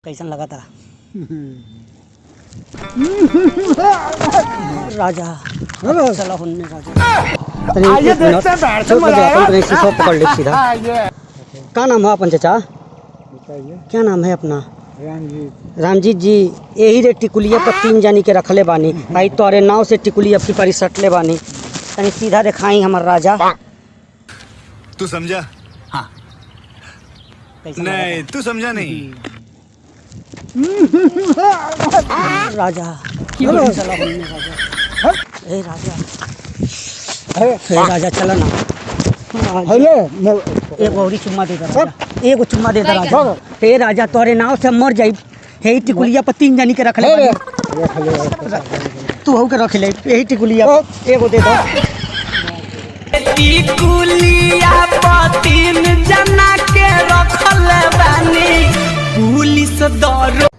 कैसन लगा था राजा? चला हमने राजा आइए देखते हैं बैठ के मजा आएगा। शीशा पकड़ ले सीधा। क्या नाम है अपन चाचा? क्या नाम है अपना? रामजीत जी। यही रे टिकुलिया पर 3 जानी के रखले बानी भाई, तोरे नाव से टिकुलिया की परी सटले बानी। तनी सीधा दिखाई हमार राजा। तू समझा? हाँ। नहीं तू समझा नहीं। राजा चला हमने राजा। ए राजा, ए राजा चला ना। एक और चुम्मा दे दे राजा, एगो चुम्मा दे दे राजा। ए राजा तोरे नाव से मर जाई। हे टिकुलिया पर 3 जानी के रखले तू हो के रख ले। यही टिकुलिया एगो दे दो। टिकुलिया पर 3 जना के रखले बानी, पुलिस दरो